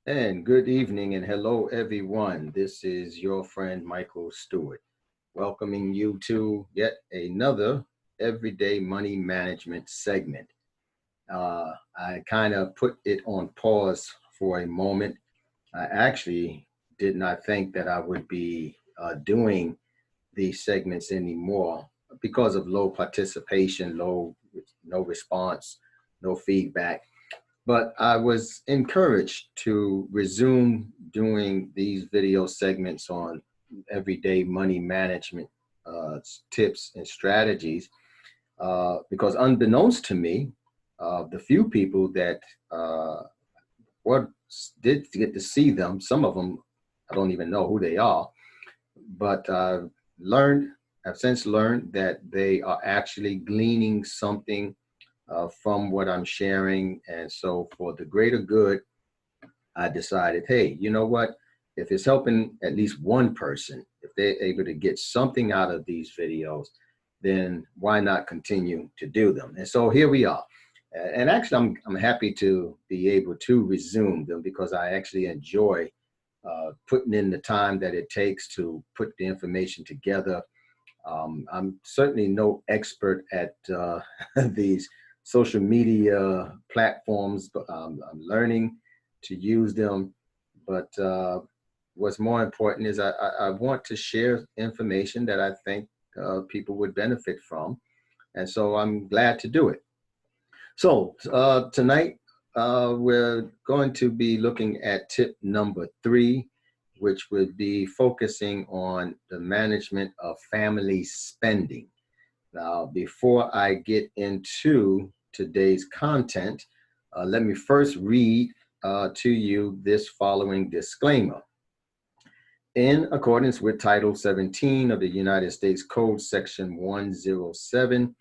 And good evening and hello, everyone. This is your friend Michael Stewart, welcoming you to yet another Everyday Money Management segment. I kind of put it on pause for a moment. I actually did not think that I would be doing these segments anymore because of low participation, no response, no feedback. But I was encouraged to resume doing these video segments on everyday money management tips and strategies because, unbeknownst to me, the few people that what did get to see them, some of them I don't even know who they are, but learned, I've since learned that they are actually gleaning something from what I'm sharing. And so, for the greater good, I decided, hey, you know what? If it's helping at least one person, if they're able to get something out of these videos, then why not continue to do them? And so here we are. And actually, I'm happy to be able to resume them because I actually enjoy putting in the time that it takes to put the information together. I'm certainly no expert at these social media platforms, but I'm learning to use them. But what's more important is I want to share information that I think people would benefit from. And so I'm glad to do it. So tonight we're going to be looking at tip number 3, which would be focusing on the management of family spending. Now, before I get into today's content, let me first read to you this following disclaimer. In accordance with Title 17 of the United States Code, Section 107,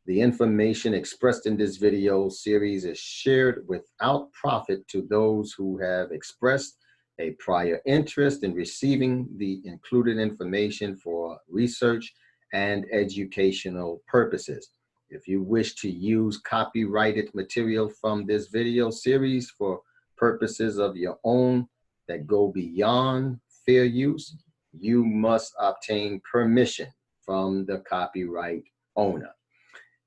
the information expressed in this video series is shared without profit to those who have expressed a prior interest in receiving the included information for research and educational purposes. If you wish to use copyrighted material from this video series for purposes of your own that go beyond fair use, you must obtain permission from the copyright owner.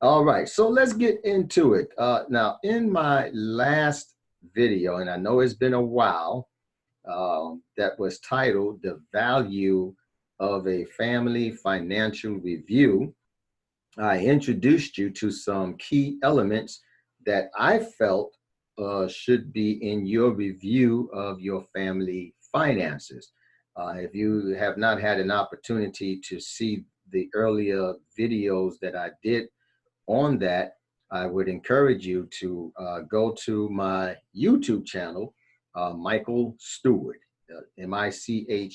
All right, so let's get into it. Now, in my last video, and I know it's been a while, that was titled The Value of a Family Financial Review, I introduced you to some key elements that I felt should be in your review of your family finances. If you have not had an opportunity to see the earlier videos that I did on that, I would encourage you to go to my YouTube channel, Michael Stewart, MichaelSteward.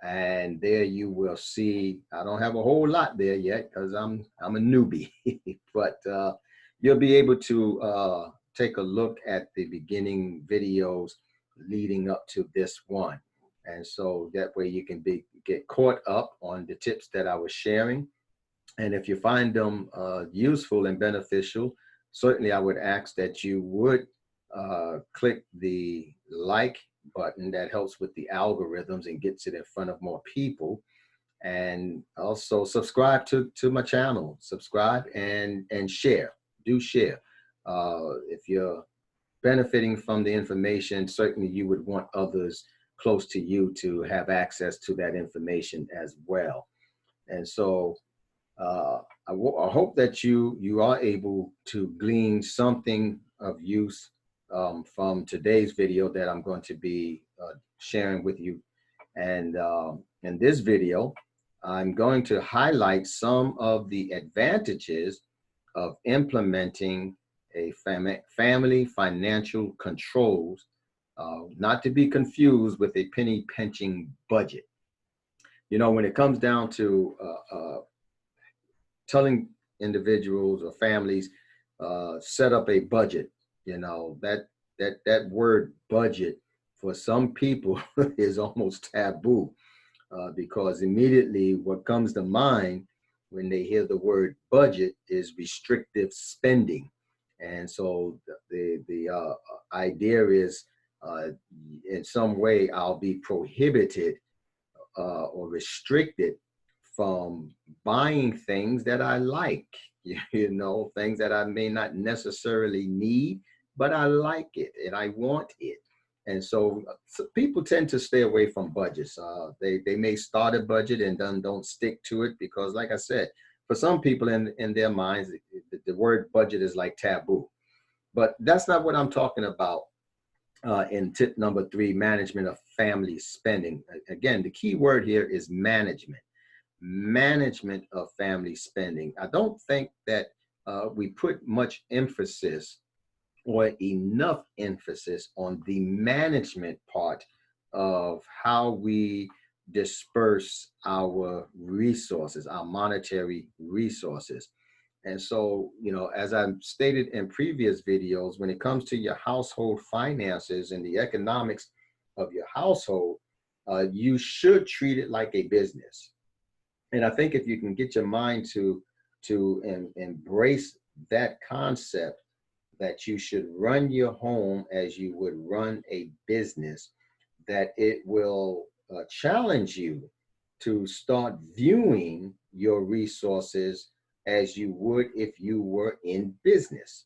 And there you will see, I don't have a whole lot there yet because I'm a newbie, but you'll be able to take a look at the beginning videos leading up to this one. And so that way you can get caught up on the tips that I was sharing. And if you find them useful and beneficial, certainly I would ask that you would click the like button. That helps with the algorithms and gets it in front of more people. And also subscribe to my channel. Subscribe and share. Do share. If you're benefiting from the information, certainly you would want others close to you to have access to that information as well. And so I hope that you are able to glean something of use from today's video that I'm going to be sharing with you. And in this video, I'm going to highlight some of the advantages of implementing a family financial controls, not to be confused with a penny pinching budget. You know, when it comes down to telling individuals or families set up a budget, you know, that word budget for some people is almost taboo because immediately what comes to mind when they hear the word budget is restrictive spending. And so the idea is, in some way, I'll be prohibited or restricted from buying things that I like, things that I may not necessarily need, but I like it and I want it. And so people tend to stay away from budgets. They may start a budget and then don't stick to it because, like I said, for some people in their minds, the word budget is like taboo. But that's not what I'm talking about in tip number 3, management of family spending. Again, the key word here is management. Management of family spending. I don't think that we put much emphasis or enough emphasis on the management part of how we disperse our resources, our monetary resources. And so, as I've stated in previous videos, when it comes to your household finances and the economics of your household, you should treat it like a business. And I think if you can get your mind to embrace that concept, that you should run your home as you would run a business, that it will challenge you to start viewing your resources as you would if you were in business.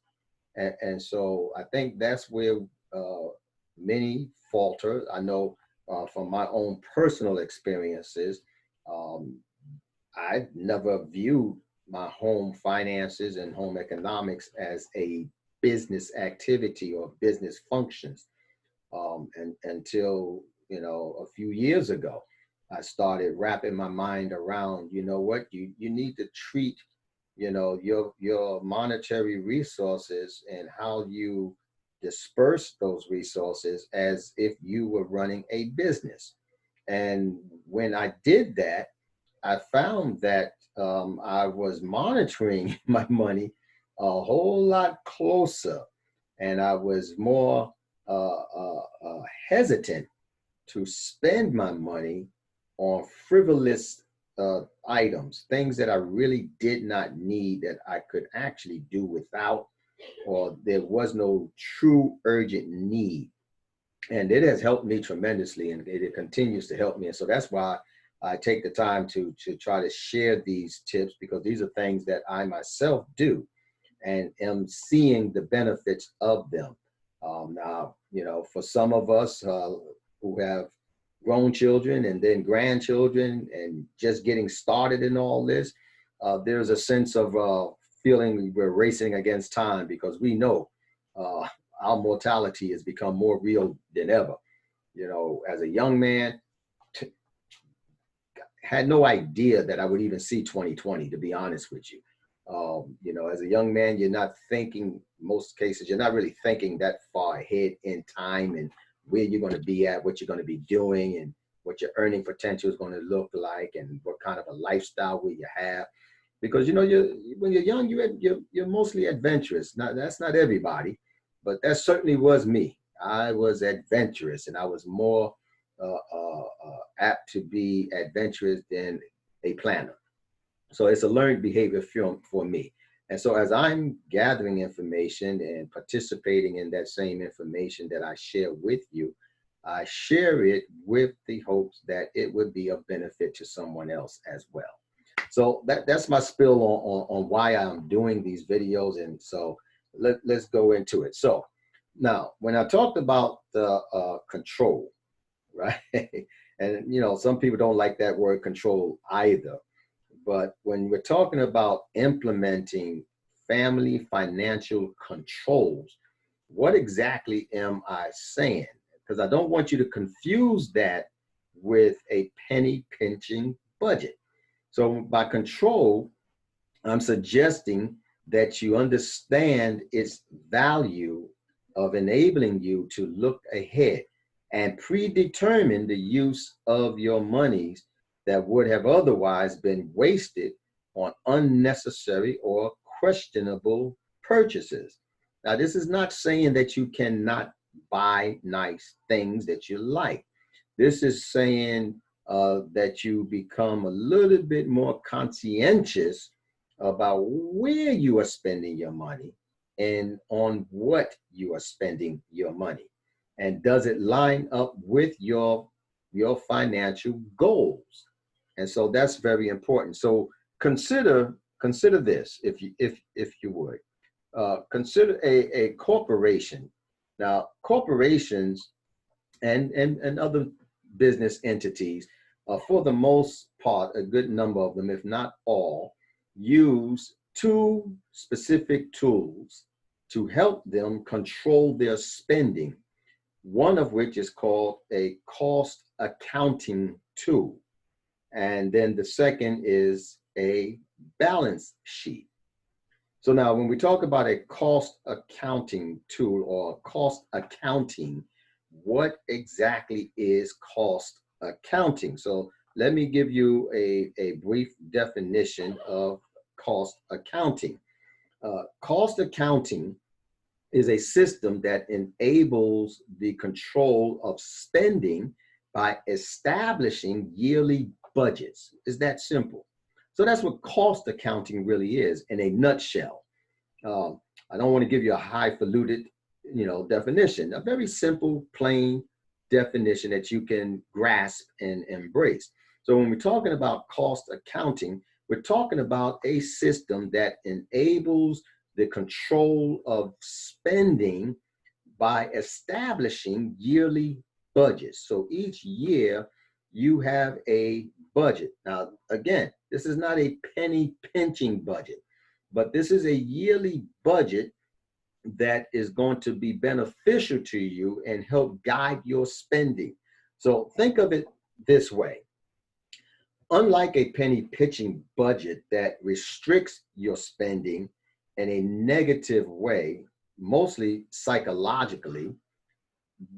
And so I think that's where many falter. I know from my own personal experiences, I never viewed my home finances and home economics as a business activity or business functions. And until, a few years ago, I started wrapping my mind around, what you need to treat, your monetary resources and how you disperse those resources as if you were running a business. And when I did that, I found that I was monitoring my money a whole lot closer, and I was more hesitant to spend my money on frivolous items, things that I really did not need that I could actually do without, or there was no true urgent need. And it has helped me tremendously, and it continues to help me. And so that's why I take the time to try to share these tips, because these are things that I myself do and am seeing the benefits of them. Now, for some of us who have grown children and then grandchildren and just getting started in all this, there's a sense of feeling we're racing against time, because we know our mortality has become more real than ever. As a young man, had no idea that I would even see 2020, to be honest with you. As a young man, you're not thinking, most cases, you're not really thinking that far ahead in time and where you're going to be at, what you're going to be doing, and what your earning potential is going to look like, and what kind of a lifestyle will you have. Because, when you're young, you're mostly adventurous. Now, that's not everybody, but that certainly was me. I was adventurous, and I was more apt to be adventurous than a planner. So it's a learned behavior for me. And so as I'm gathering information and participating in that same information that I share with you, I share it with the hopes that it would be of benefit to someone else as well. So that's my spill on why I'm doing these videos. And so let's go into it. So now, when I talked about the control, right? And, some people don't like that word control either. But when we're talking about implementing family financial controls, what exactly am I saying? Because I don't want you to confuse that with a penny pinching budget. So by control, I'm suggesting that you understand its value of enabling you to look ahead and predetermine the use of your monies that would have otherwise been wasted on unnecessary or questionable purchases. Now, this is not saying that you cannot buy nice things that you like. This is saying that you become a little bit more conscientious about where you are spending your money and on what you are spending your money. And does it line up with your financial goals? And so that's very important. So consider this, if you would. Consider a corporation. Now, corporations and other business entities, for the most part, a good number of them, if not all, use two specific tools to help them control their spending, one of which is called a cost accounting tool. And then the second is a balance sheet. So now when we talk about a cost accounting tool or cost accounting, what exactly is cost accounting? So let me give you a brief definition of cost accounting. Cost accounting is a system that enables the control of spending by establishing yearly budgets. It's that simple. So that's what cost accounting really is in a nutshell. I don't want to give you a highfalutin, definition. A very simple, plain definition that you can grasp and embrace. So when we're talking about cost accounting, we're talking about a system that enables the control of spending by establishing yearly budgets. So each year you have a budget. Now, again, this is not a penny pinching budget, but this is a yearly budget that is going to be beneficial to you and help guide your spending. So think of it this way. Unlike a penny pinching budget that restricts your spending in a negative way, mostly psychologically,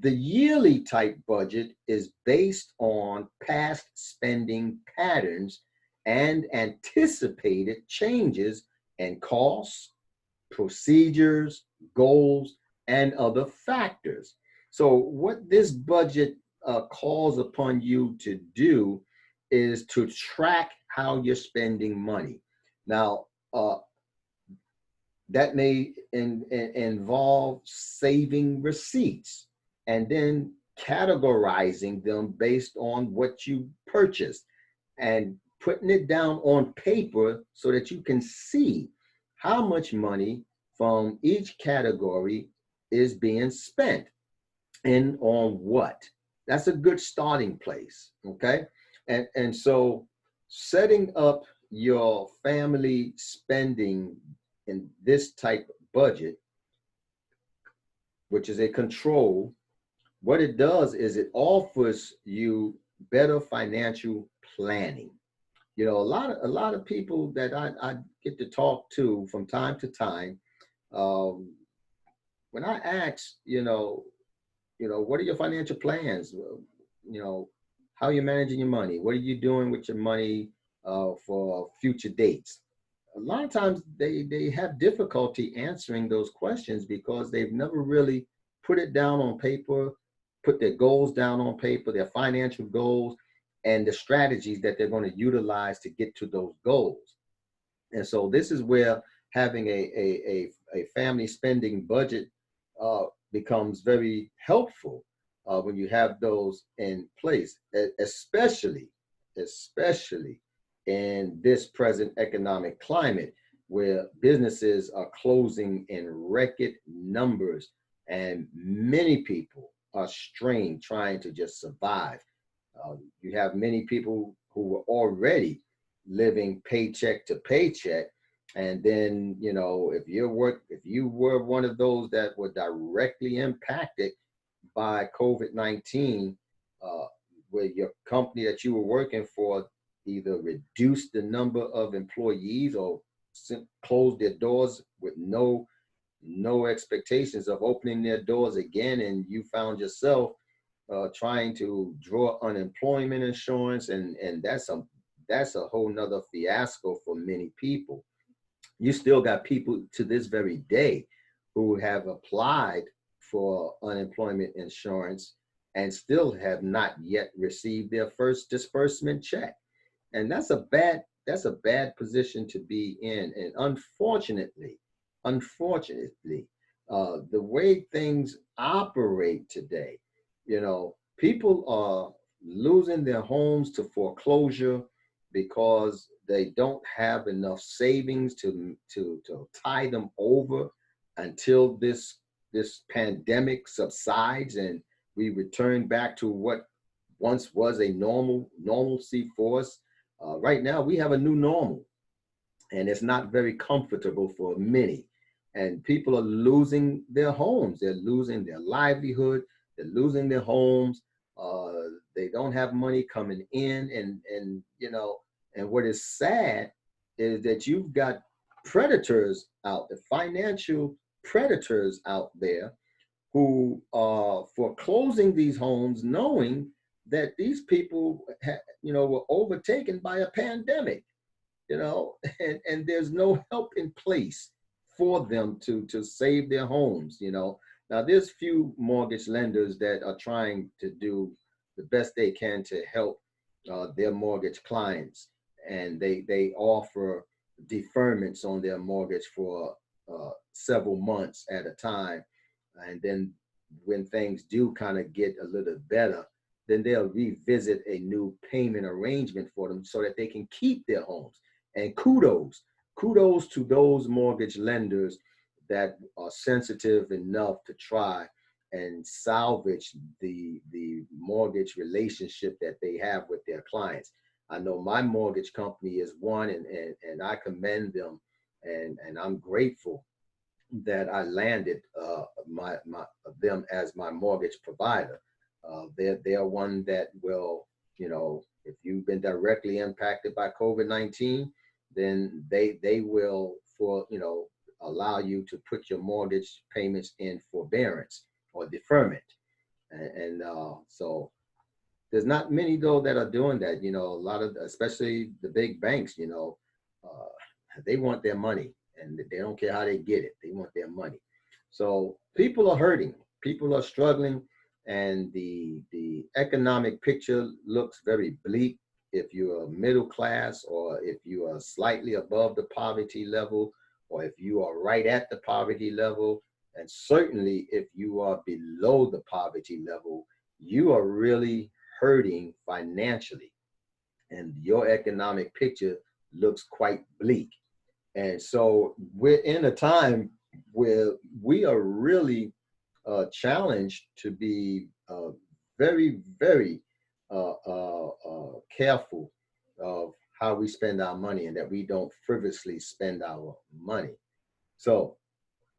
the yearly type budget is based on past spending patterns and anticipated changes in costs, procedures, goals, and other factors. So what this budget calls upon you to do is to track how you're spending money. Now, that may involve saving receipts and then categorizing them based on what you purchased and putting it down on paper so that you can see how much money from each category is being spent and on what. That's a good starting place, okay? And so setting up your family spending in this type of budget, which is a control, what it does is it offers you better financial planning. A lot of people that I get to talk to from time to time, when I ask, what are your financial plans? How are you managing your money? What are you doing with your money for future dates? A lot of times they have difficulty answering those questions because they've never really put it down on paper, put their goals down on paper, their financial goals, and the strategies that they're going to utilize to get to those goals. And so this is where having a family spending budget becomes very helpful when you have those in place, especially in this present economic climate where businesses are closing in record numbers and many people are strained trying to just survive. You have many people who were already living paycheck to paycheck. And then, if you were one of those that were directly impacted by COVID-19, where your company that you were working for either reduced the number of employees or closed their doors with no expectations of opening their doors again, and you found yourself trying to draw unemployment insurance, and that's a whole nother fiasco for many people. You still got people to this very day who have applied for unemployment insurance and still have not yet received their first disbursement check. And that's a bad position to be in. And unfortunately, unfortunately, the way things operate today, people are losing their homes to foreclosure because they don't have enough savings to tide them over until this pandemic subsides and we return back to what once was a normalcy for us. Right now, we have a new normal, and it's not very comfortable for many. And people are losing their homes. They're losing their livelihood. They're losing their homes. Uh, they don't have money coming in, and what is sad is that you've got predators out, the financial predators out there who are foreclosing these homes, knowing that these people, were overtaken by a pandemic, and there's no help in place for them to save their homes. Now there's few mortgage lenders that are trying to do the best they can to help their mortgage clients, and they offer deferments on their mortgage for several months at a time, and then when things do kind of get a little better, then they'll revisit a new payment arrangement for them so that they can keep their homes. And kudos to those mortgage lenders that are sensitive enough to try and salvage the mortgage relationship that they have with their clients. I know my mortgage company is one, and I commend them, and I'm grateful that I landed my them as my mortgage provider. They're one that will, if you've been directly impacted by COVID-19, then they will allow you to put your mortgage payments in forbearance or deferment, and so there's not many though that are doing that. A lot of, especially the big banks, they want their money, and they don't care how they get it. They want their money. So people are hurting. People are struggling, and the economic picture looks very bleak if you're middle class, or if you are slightly above the poverty level, or if you are right at the poverty level, and certainly if you are below the poverty level, you are really hurting financially, and your economic picture looks quite bleak. And so we're in a time where we are really challenged to be very, very careful of how we spend our money, and that we don't frivolously spend our money. So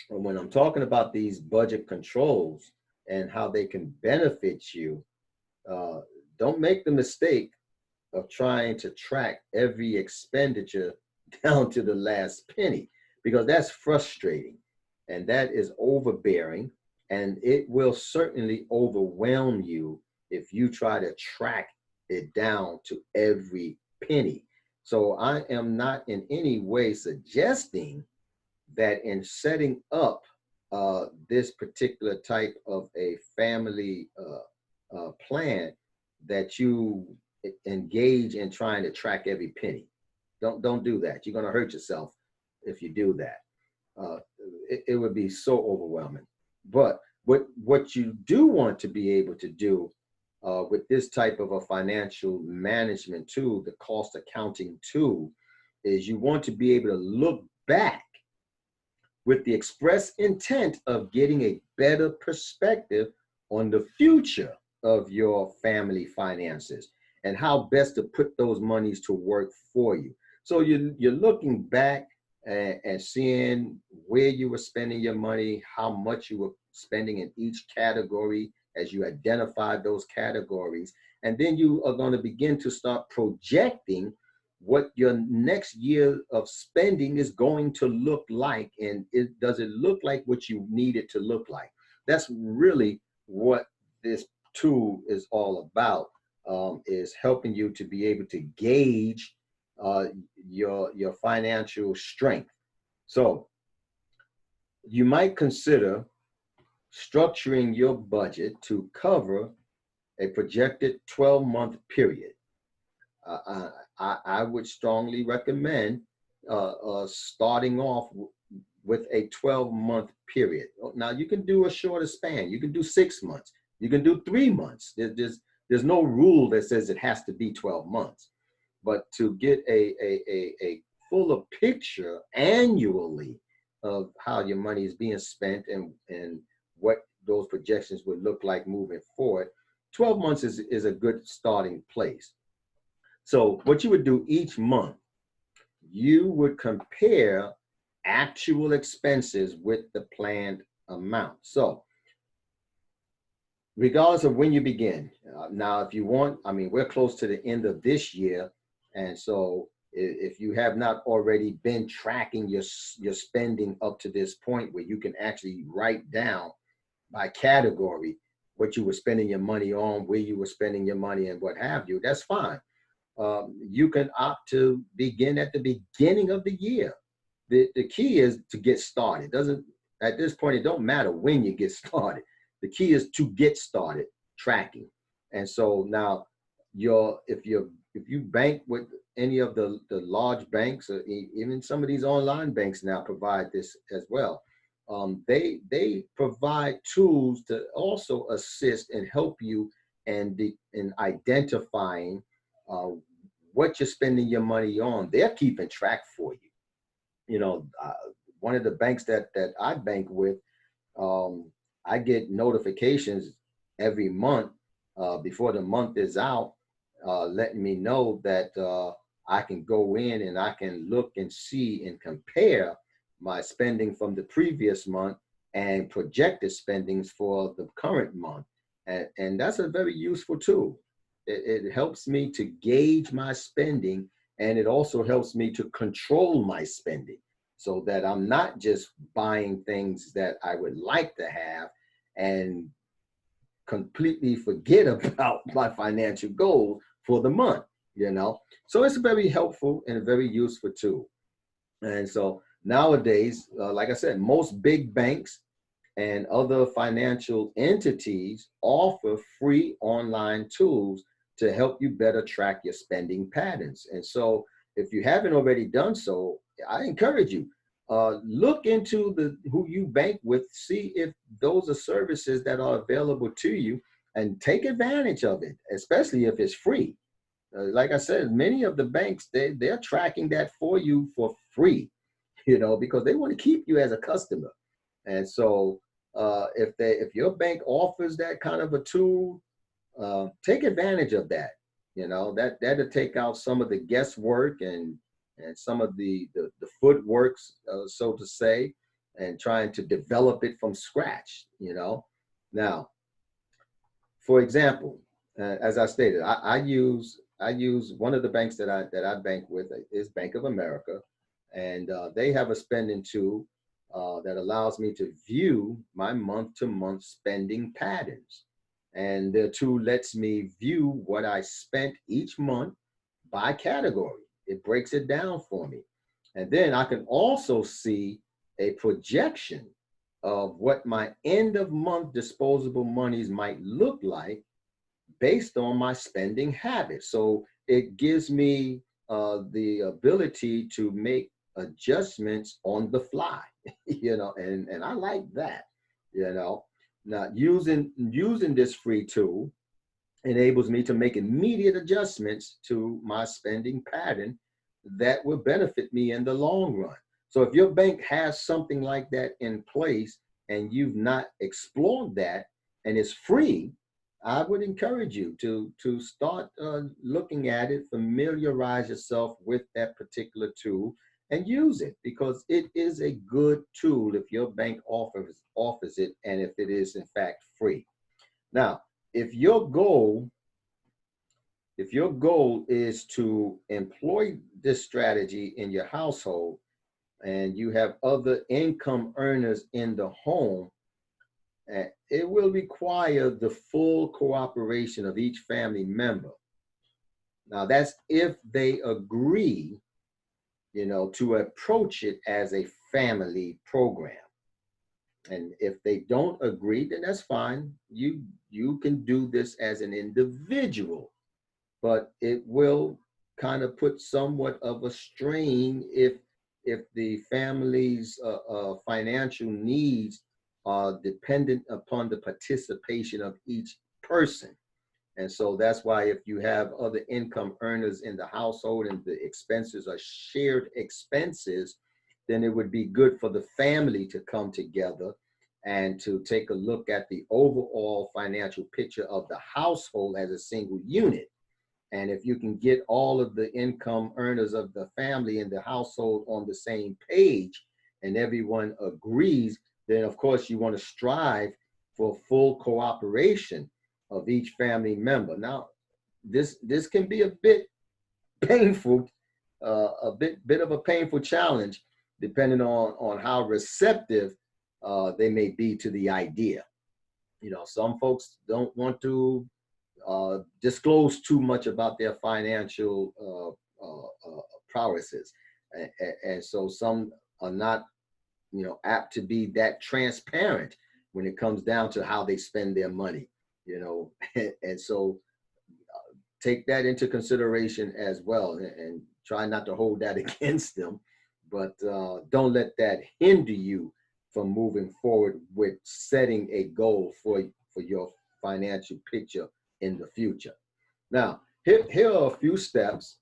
when I'm talking about these budget controls and how they can benefit you, uh, don't make the mistake of trying to track every expenditure down to the last penny, because that's frustrating, and that is overbearing, and it will certainly overwhelm you if you try to track it down to every penny. So I am not in any way suggesting that in setting up this particular type of a family plan, that you engage in trying to track every penny. Don't do that. You're going to hurt yourself if you do that. Uh, it would be so overwhelming. But what you do want to be able to do with this type of a financial management tool, the cost accounting tool, is you want to be able to look back with the express intent of getting a better perspective on the future of your family finances and how best to put those monies to work for you. So you're looking back and seeing where you were spending your money, how much you were spending in each category as you identified those categories. And then you are going to begin to start projecting what your next year of spending is going to look like, and does it look like what you need it to look like? That's really what this tool is all about, is helping you to be able to gauge your financial strength. So you might consider structuring your budget to cover a projected 12-month period. I would strongly recommend starting off with a 12-month period. Now you can do a shorter span. You can do 6 months. You can do 3 months. There's no rule that says it has to be 12 months. But to get a fuller picture annually of how your money is being spent and what those projections would look like moving forward, 12 months is a good starting place. So what you would do each month, you would compare actual expenses with the planned amount. So regardless of when you begin, now if you want, I mean, we're close to the end of this year. And so if you have not already been tracking your spending up to this point where you can actually write down by category what you were spending your money on, where you were spending your money and what have you, that's fine. You can opt to begin at the beginning of the year. The key is to get started. At this point, it don't matter when you get started. The key is to get started tracking. And so now if you bank with any of the large banks, or even some of these online banks now provide this as well. They provide tools to also assist and help you in identifying what you're spending your money on. They're keeping track for you. You know, one of the banks that I bank with, I get notifications every month before the month is out, letting me know that I can go in and I can look and see and compare my spending from the previous month and projected spendings for the current month. And that's a very useful tool. It helps me to gauge my spending, and it also helps me to control my spending so that I'm not just buying things that I would like to have and completely forget about my financial goals for the month, you know? So it's very helpful and a very useful tool. And so nowadays, like I said, most big banks and other financial entities offer free online tools to help you better track your spending patterns. And so if you haven't already done so, I encourage you, look into who you bank with, see if those are services that are available to you, and take advantage of it, especially if it's free. Like I said, many of the banks, they're tracking that for you for free, you know, because they want to keep you as a customer. And so if your bank offers that kind of a tool, take advantage of that. You know, that'll take out some of the guesswork and some of the footworks, so to say, and trying to develop it from scratch. You know, now, for example, as I stated, I use one of the banks that I bank with is Bank of America, and they have a spending tool that allows me to view my month-to-month spending patterns. And the tool lets me view what I spent each month by category. It breaks it down for me. And then I can also see a projection of what my end of month disposable monies might look like based on my spending habits. So it gives me the ability to make adjustments on the fly, you know, and I like that, you know. Now using this free tool enables me to make immediate adjustments to my spending pattern that will benefit me in the long run. So if your bank has something like that in place and you've not explored that and it's free, I would encourage you to start looking at it, familiarize yourself with that particular tool, and use it, because it is a good tool if your bank offers it, and if it is in fact free. Now, if your goal is to employ this strategy in your household and you have other income earners in the home, it will require the full cooperation of each family member. Now, that's if they agree, you know, to approach it as a family program. And if they don't agree, then that's fine. You can do this as an individual, but it will kind of put somewhat of a strain if the family's financial needs are dependent upon the participation of each person. And so that's why if you have other income earners in the household and the expenses are shared expenses, then it would be good for the family to come together and to take a look at the overall financial picture of the household as a single unit. And if you can get all of the income earners of the family in the household on the same page and everyone agrees, then of course you want to strive for full cooperation of each family member. Now, this can be a bit painful, a bit of a painful challenge, depending on how receptive they may be to the idea. You know, some folks don't want to disclose too much about their financial prowesses, and so some are not, you know, apt to be that transparent when it comes down to how they spend their money. You know, and so take that into consideration as well, and try not to hold that against them, but don't let that hinder you from moving forward with setting a goal for your financial picture in the future. Now, here are a few steps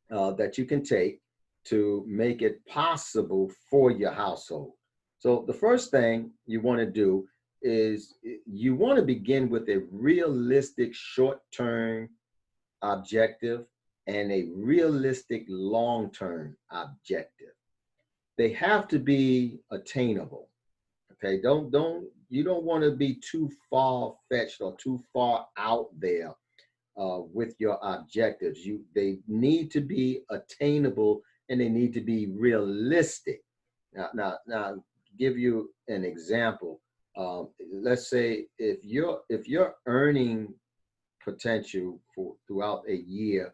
that you can take to make it possible for your household. So the first thing you want to do is you want to begin with a realistic short-term objective and a realistic long-term objective. They have to be attainable. Okay, you don't want to be too far-fetched or too far out there with your objectives. They need to be attainable and they need to be realistic. Now, give you an example. Let's say if your earning potential for throughout a year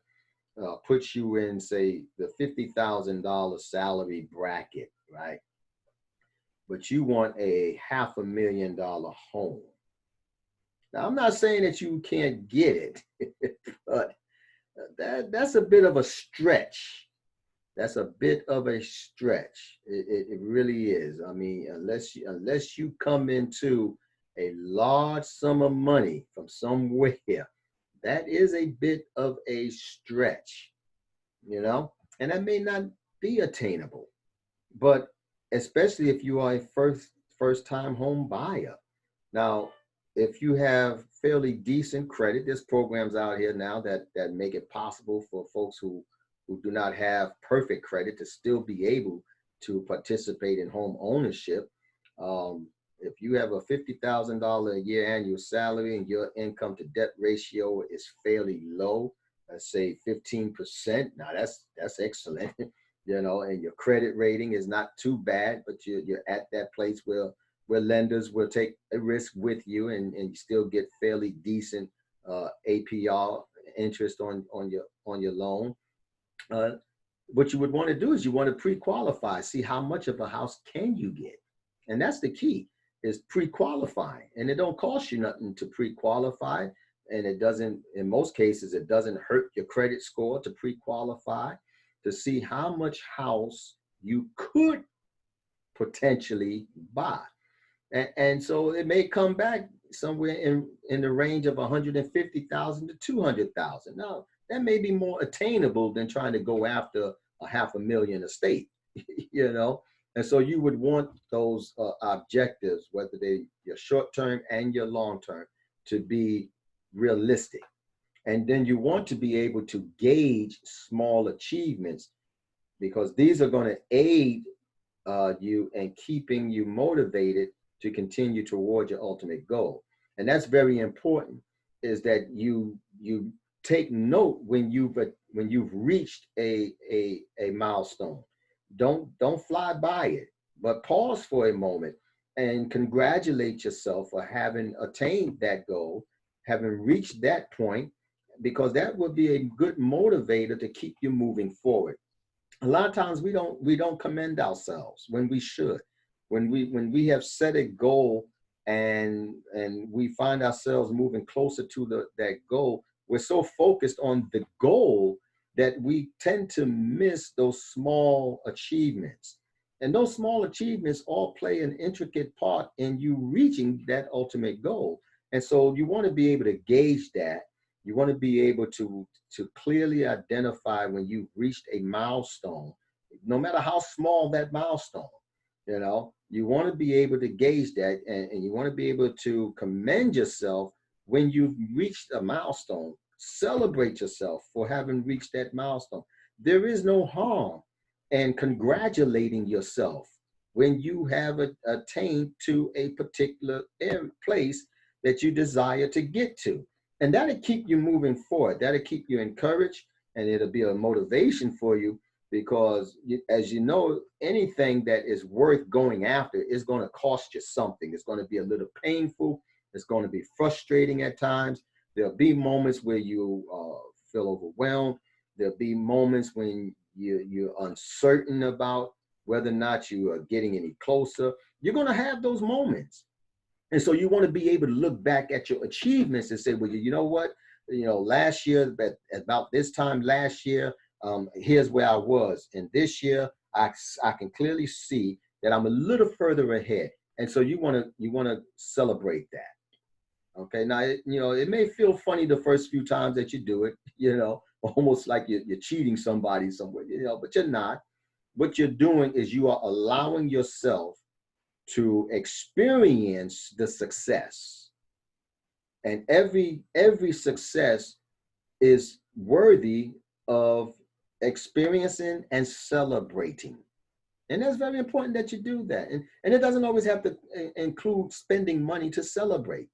puts you in, say, the $50,000 salary bracket, right? But you want a $500,000 home. Now, I'm not saying that you can't get it, but that's a bit of a stretch. That's a bit of a stretch. It really is. I mean, unless you come into a large sum of money from somewhere, that is a bit of a stretch, you know, and that may not be attainable. But especially if you are a first time home buyer. Now, if you have fairly decent credit, there's programs out here now that make it possible for folks who do not have perfect credit to still be able to participate in home ownership. If you have a $50,000 a year annual salary and your income to debt ratio is fairly low, let's say 15%, now that's excellent. You know, and your credit rating is not too bad, but you're at that place where lenders will take a risk with you and you still get fairly decent APR interest on your loan. What you would want to do is you want to pre-qualify, see how much of a house can you get. And that's the key, is pre-qualifying. And it don't cost you nothing to pre-qualify. And it doesn't, in most cases, it doesn't hurt your credit score to pre-qualify, to see how much house you could potentially buy. And so it may come back somewhere in the range of 150,000 to 200,000. Now, that may be more attainable than trying to go after a $500,000 estate, you know? And so you would want those objectives, whether they your short-term and your long-term, to be realistic. And then you want to be able to gauge small achievements, because these are going to aid you in keeping you motivated to continue toward your ultimate goal. And that's very important, is that you take note when you've reached a milestone. Don't fly by it, but pause for a moment and congratulate yourself for having attained that goal, having reached that point, because that would be a good motivator to keep you moving forward. A lot of times we don't commend ourselves when we should. When we have set a goal and we find ourselves moving closer to that goal, we're so focused on the goal that we tend to miss those small achievements. And those small achievements all play an intricate part in you reaching that ultimate goal. And so you want to be able to gauge that. You want to be able to clearly identify when you've reached a milestone, no matter how small that milestone. You want to be able to gauge that, and you want to be able to commend yourself when you've reached a milestone. Celebrate yourself for having reached that milestone. There is no harm in congratulating yourself when you have attained to a particular place that you desire to get to. And that'll keep you moving forward. That'll keep you encouraged, and it'll be a motivation for you, because as you know, anything that is worth going after is going to cost you something. It's going to be a little painful. It's going to be frustrating at times. There'll be moments where you feel overwhelmed. There'll be moments when you're uncertain about whether or not you are getting any closer. You're going to have those moments. And so you want to be able to look back at your achievements and say, well, you know what? Last year, about this time last year, here's where I was. And this year, I can clearly see that I'm a little further ahead. And so you want to celebrate that. Okay. Now, it may feel funny the first few times that you do it, almost like you're cheating somebody somewhere, but you're not. What you're doing is you are allowing yourself to experience the success. And every success is worthy of experiencing and celebrating. And that's very important that you do that. And it doesn't always have to include spending money to celebrate,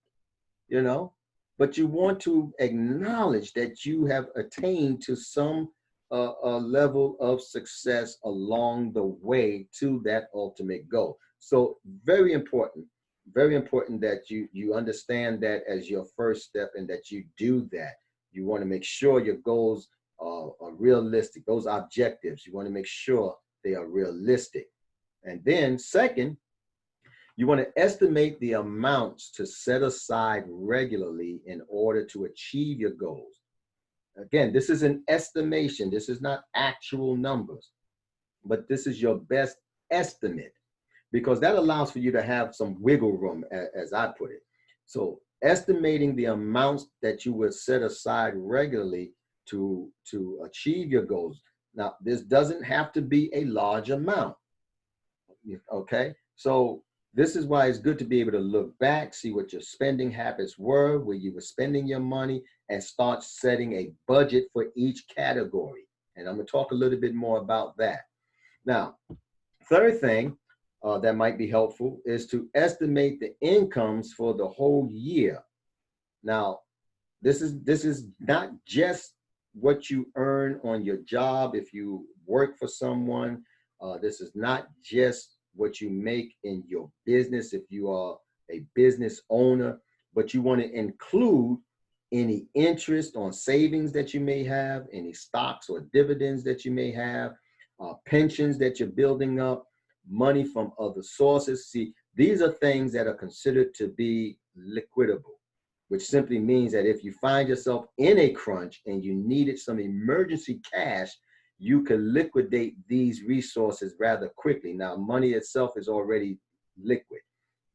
but you want to acknowledge that you have attained to some level of success along the way to that ultimate goal. So very important that you understand that as your first step, and that you do that. You want to make sure your goals are realistic. Those objectives, you want to make sure they are realistic. And then second, you want to estimate the amounts to set aside regularly in order to achieve your goals. Again, this is an estimation. This is not actual numbers, but this is your best estimate, because that allows for you to have some wiggle room, as I put it. So estimating the amounts that you will set aside regularly to achieve your goals. Now, this doesn't have to be a large amount, okay? So this is why it's good to be able to look back, see what your spending habits were, where you were spending your money, and start setting a budget for each category. And I'm going to talk a little bit more about that. Now, third thing that might be helpful is to estimate the incomes for the whole year. Now, this is not just what you earn on your job if you work for someone. This is not just what you make in your business if you are a business owner, but you want to include any interest on savings that you may have, any stocks or dividends that you may have, pensions that you're building up, money from other sources. See, these are things that are considered to be liquidable, which simply means that if you find yourself in a crunch and you needed some emergency cash, you can liquidate these resources rather quickly. Now, money itself is already liquid,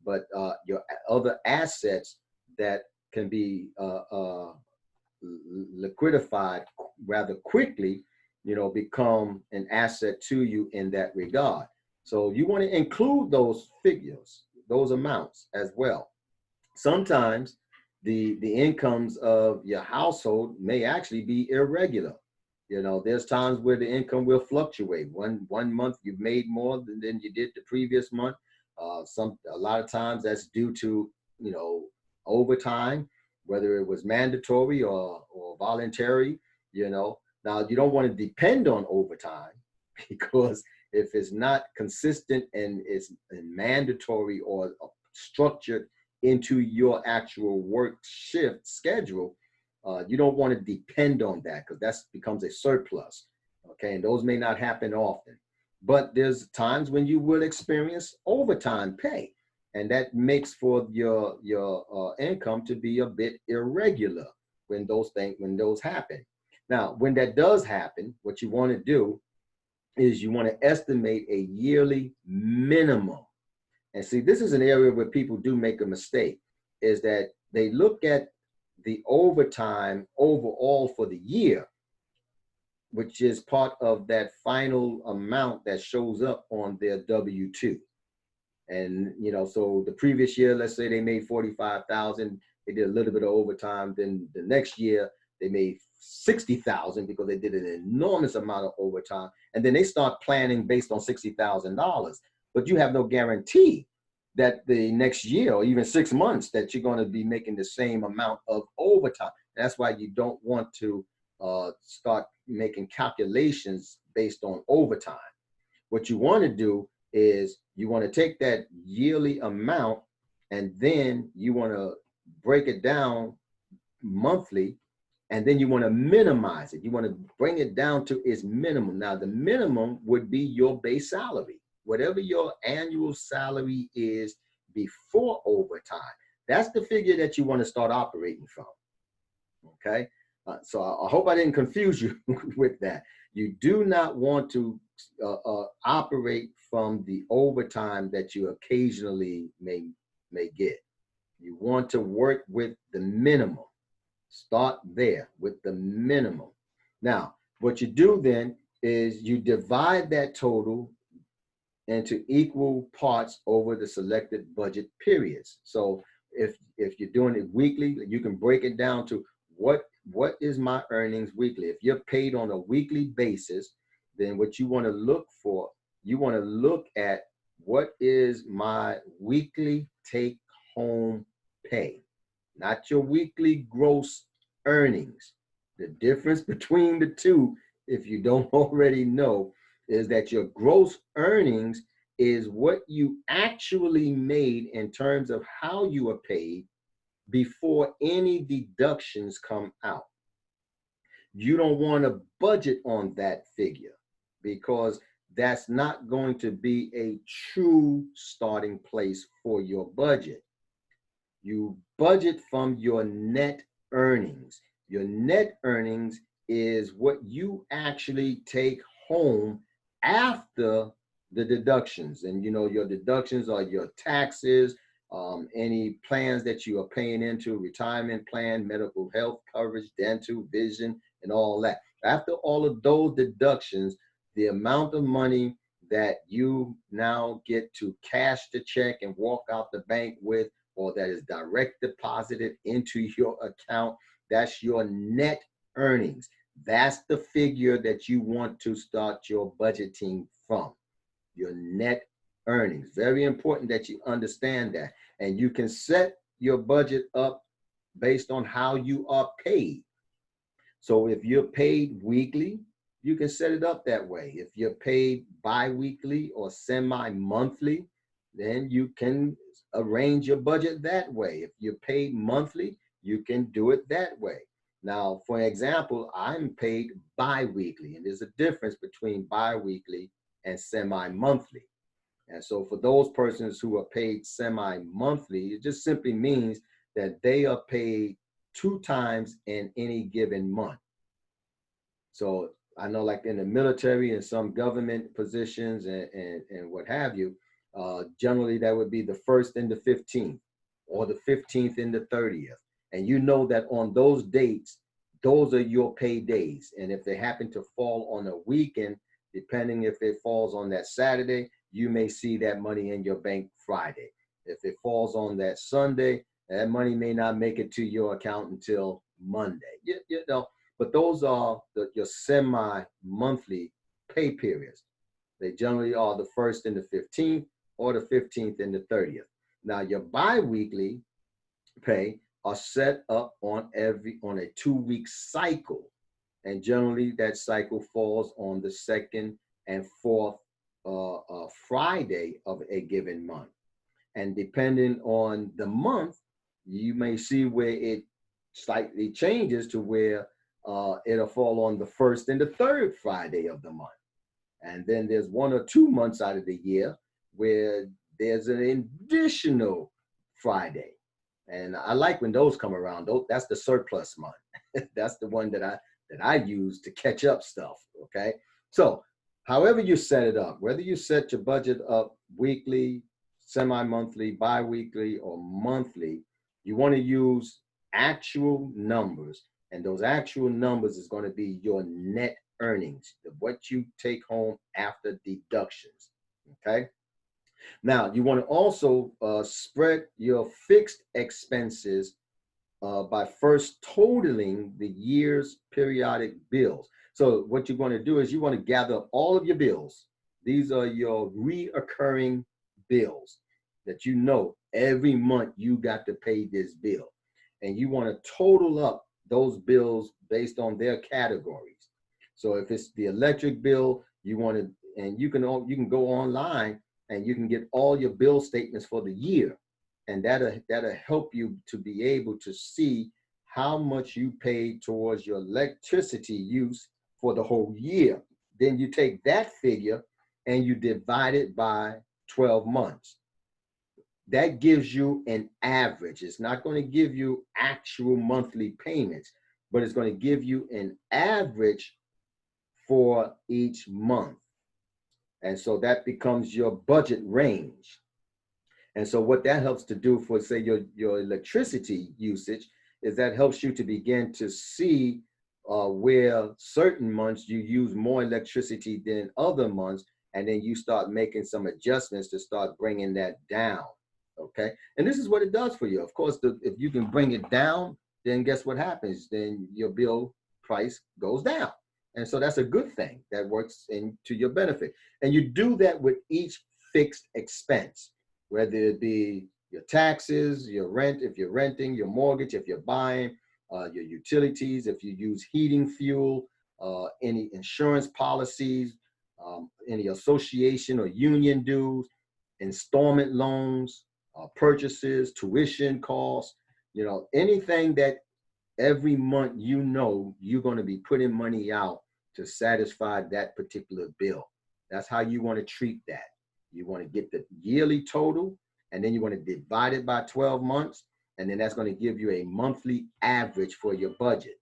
but your other assets that can be liquidified rather quickly, become an asset to you in that regard. So you want to include those figures, those amounts as well. Sometimes the incomes of your household may actually be irregular. There's times where the income will fluctuate. One month you've made more than you did the previous month. A lot of times that's due to, overtime, whether it was mandatory or voluntary. Now you don't want to depend on overtime, because if it's not consistent and it's mandatory or structured into your actual work shift schedule, you don't want to depend on that, because that becomes a surplus. Okay, and those may not happen often, but there's times when you will experience overtime pay, and that makes for your income to be a bit irregular when those happen. Now, when that does happen, what you want to do is you want to estimate a yearly minimum. And see, this is an area where people do make a mistake, is that they look at the overtime overall for the year, which is part of that final amount that shows up on their W-2. And, you know, so the previous year, let's say they made 45,000, they did a little bit of overtime. Then the next year they made 60,000 because they did an enormous amount of overtime. And then they start planning based on $60,000. But you have no guarantee that the next year or even 6 months that you're going to be making the same amount of overtime. That's why you don't want to start making calculations based on overtime. What you want to do is you want to take that yearly amount and then you want to break it down monthly, and then you want to minimize it. You want to bring it down to its minimum. Now, the minimum would be your base salary. Whatever your annual salary is before overtime, that's the figure that you want to start operating from. Okay? So I hope I didn't confuse you with that. You do not want to operate from the overtime that you occasionally may get. You want to work with the minimum. Start there with the minimum. Now, what you do then is you divide that total into equal parts over the selected budget periods. So if you're doing it weekly, you can break it down to what is my earnings weekly. If you're paid on a weekly basis, then what you want to look for, you want to look at what is my weekly take home pay, not your weekly gross earnings. The difference between the two, if you don't already know, is that your gross earnings is what you actually made in terms of how you are paid before any deductions come out. You don't want to budget on that figure because that's not going to be a true starting place for your budget. You budget from your net earnings. Your net earnings is what you actually take home after the deductions. And you know, your deductions are your taxes, any plans that you are paying into, retirement plan, medical health coverage, dental, vision, and all that. After all of those deductions, the amount of money that you now get to cash the check and walk out the bank with, or that is direct deposited into your account, that's your net earnings. That's the figure that you want to start your budgeting from, your net earnings. Very important that you understand that. And you can set your budget up based on how you are paid. So if you're paid weekly, you can set it up that way. If you're paid bi-weekly or semi-monthly, then you can arrange your budget that way. If you're paid monthly, you can do it that way. Now, for example, I'm paid bi-weekly, and there's a difference between bi-weekly and semi-monthly. And so for those persons who are paid semi-monthly, it just simply means that they are paid 2 times in any given month. So I know, like in the military and some government positions and what have you, generally that would be the 1st and the 15th, or the 15th and the 30th. And you know that on those dates, those are your pay days. And if they happen to fall on a weekend, depending if it falls on that Saturday, you may see that money in your bank Friday. If it falls on that Sunday, that money may not make it to your account until Monday. You know, but those are your semi-monthly pay periods. They generally are the 1st and the 15th, or the 15th and the 30th. Now, your bi-weekly pay are set up on a 2-week cycle. And generally that cycle falls on the 2nd and 4th Friday of a given month. And depending on the month, you may see where it slightly changes to where it'll fall on the 1st and the 3rd Friday of the month. And then there's 1 or 2 months out of the year where there's an additional Friday. And I like when those come around. That's the surplus month. That's the one that that I use to catch up stuff. Okay. So however you set it up, whether you set your budget up weekly, semi-monthly, bi-weekly, or monthly, you want to use actual numbers. And those actual numbers is going to be your net earnings, what you take home after deductions. Okay. Now, you want to also spread your fixed expenses by first totaling the year's periodic bills. So what you're going to do is you want to gather up all of your bills. These are your reoccurring bills that you know every month you got to pay this bill. And you want to total up those bills based on their categories. So if it's the electric bill, you want to, and you can go online and you can get all your bill statements for the year. And that'll help you to be able to see how much you paid towards your electricity use for the whole year. Then you take that figure and you divide it by 12 months. That gives you an average. It's not going to give you actual monthly payments, but it's going to give you an average for each month. And so that becomes your budget range. And so what that helps to do for, say, your electricity usage is that helps you to begin to see where certain months you use more electricity than other months, and then you start making some adjustments to start bringing that down, okay? And this is what it does for you. Of course, if you can bring it down, then guess what happens? Then your bill price goes down. And so that's a good thing that works into your benefit. And you do that with each fixed expense, whether it be your taxes, your rent, if you're renting, your mortgage, if you're buying, your utilities, if you use heating fuel, any insurance policies, any association or union dues, installment loans, purchases, tuition costs, anything that every month you're going to be putting money out to satisfy that particular bill. That's how you want to treat that. You want to get the yearly total, and then you want to divide it by 12 months, and then that's going to give you a monthly average for your budget.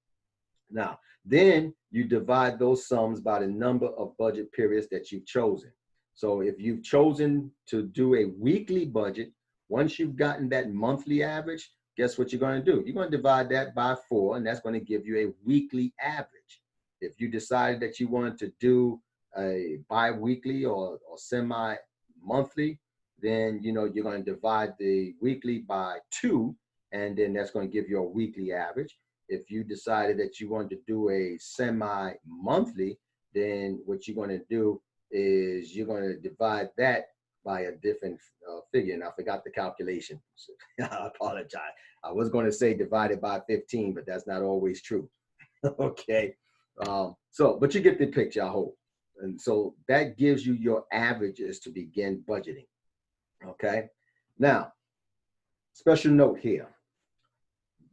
Now, then you divide those sums by the number of budget periods that you've chosen. So if you've chosen to do a weekly budget, once you've gotten that monthly average, guess what you're going to do? You're going to divide that by 4, and that's going to give you a weekly average. If you decided that you wanted to do a bi-weekly or semi-monthly, then you're going to divide the weekly by 2, and then that's going to give you a weekly average. If you decided that you wanted to do a semi-monthly, then what you're going to do is you're going to divide that by a different figure. And I forgot the calculation. I apologize. I was going to say divided by 15, but that's not always true. Okay. But you get the picture, I hope. And so that gives you your averages to begin budgeting. Okay. Now, special note here.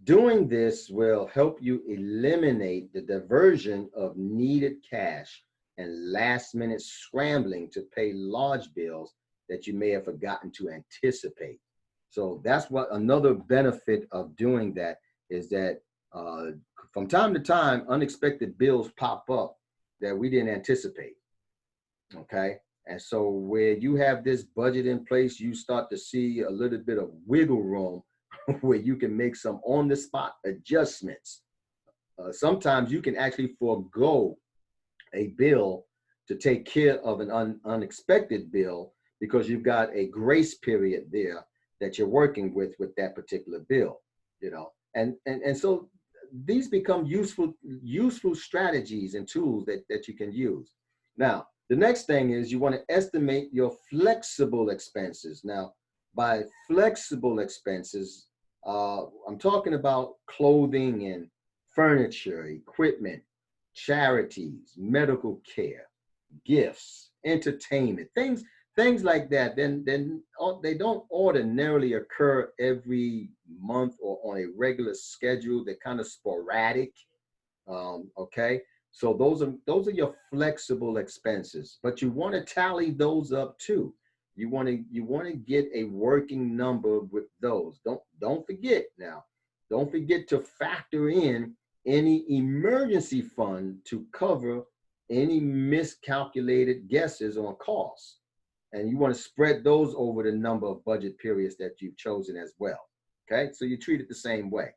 Doing this will help you eliminate the diversion of needed cash and last-minute scrambling to pay large bills that you may have forgotten to anticipate. So that's what another benefit of doing that is that from time to time, unexpected bills pop up that we didn't anticipate. Okay. And so where you have this budget in place, you start to see a little bit of wiggle room where you can make some on-the-spot adjustments. Sometimes you can actually forego a bill to take care of an unexpected bill because you've got a grace period there that you're working with that particular bill, and so these become useful strategies and tools that you can use. Now, the next thing is you want to estimate your flexible expenses. Now, by flexible expenses, I'm talking about clothing and furniture, equipment, charities, medical care, gifts, entertainment, things like that. Then they don't ordinarily occur every month or on a regular schedule. They're kind of sporadic. Okay. So those are your flexible expenses, but you want to tally those up too. You want to get a working number with those. Don't forget now. Don't forget to factor in any emergency fund to cover any miscalculated guesses on costs. And you want to spread those over the number of budget periods that you've chosen as well. Okay, so you treat it the same way.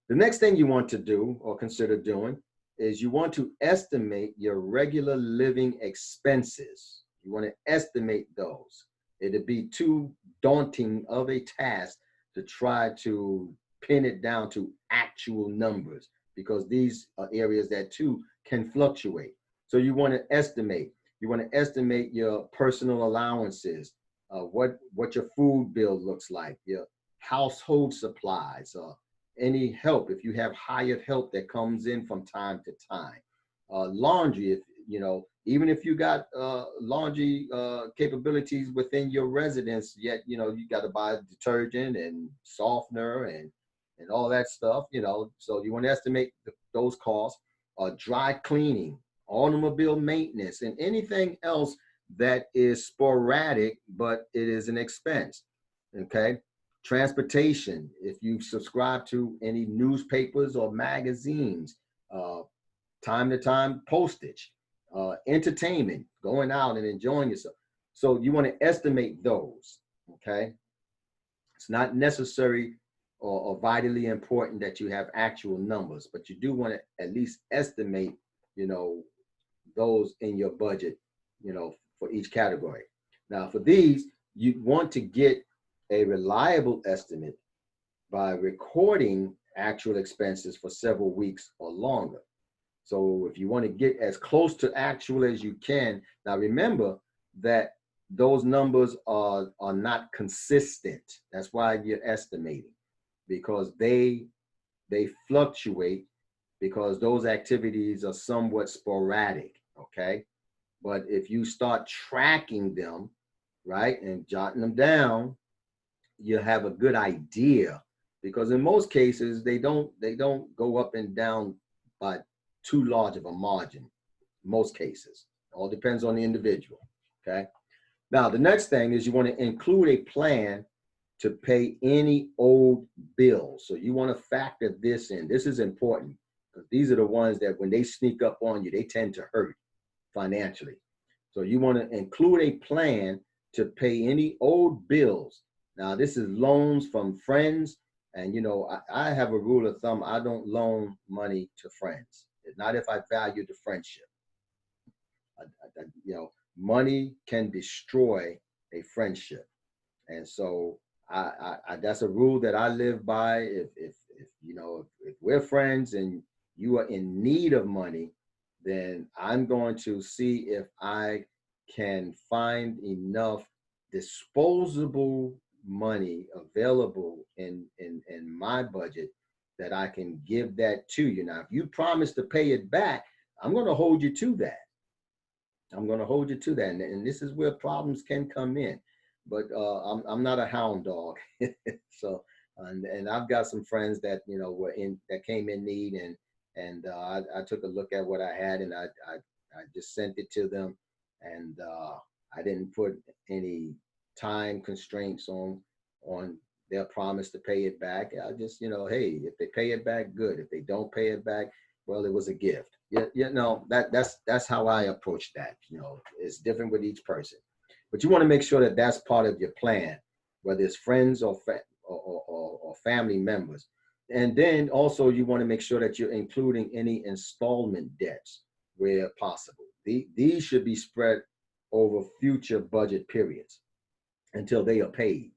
The next thing you want to do or consider doing is you want to estimate your regular living expenses. You want to estimate those. It'd be too daunting of a task to try to pin it down to actual numbers, because these are areas that too can fluctuate. So you want to estimate. You want to estimate your personal allowances, what your food bill looks like, your household supplies, any help if you have hired help that comes in from time to time, laundry, if even if you got laundry capabilities within your residence, yet you got to buy detergent and softener and all that stuff, so you want to estimate those costs. Dry cleaning, automobile maintenance, and anything else that is sporadic, but it is an expense. Okay. Transportation, if you subscribe to any newspapers or magazines, time to time postage, entertainment, going out and enjoying yourself. So you want to estimate those. Okay. It's not necessary or vitally important that you have actual numbers, but you do want to at least estimate, those in your budget, for each category. Now, for these, you want to get a reliable estimate by recording actual expenses for several weeks or longer. So if you want to get as close to actual as you can, now remember that those numbers are not consistent. That's why you're estimating, because they fluctuate, because those activities are somewhat sporadic, okay? But if you start tracking them, right, and jotting them down, you have a good idea, because in most cases they don't go up and down by too large of a margin. Most cases, all depends on the individual. Okay. Now the next thing is you want to include a plan to pay any old bills. So you want to factor this in. This is important, because these are the ones that when they sneak up on you, they tend to hurt financially. So you want to include a plan to pay any old bills. Now, this is loans from friends. And, I have a rule of thumb. I don't loan money to friends. Not if I value the friendship. Money can destroy a friendship. And so that's a rule that I live by. If we're friends and you are in need of money, then I'm going to see if I can find enough disposable money available in my budget that I can give that to you. Now, if you promise to pay it back, I'm going to hold you to that. I'm going to hold you to that. And this is where problems can come in. But I'm not a hound dog. So, and I've got some friends that, that came in need, and I took a look at what I had, and I just sent it to them. And I didn't put any time constraints on their promise to pay it back. I just, hey, if they pay it back, good. If they don't pay it back, well, it was a gift. That's how I approach that. It's different with each person, but you want to make sure that that's part of your plan, whether it's friends or family members. And then also you want to make sure that you're including any installment debts where possible. These should be spread over future budget periods until they are paid.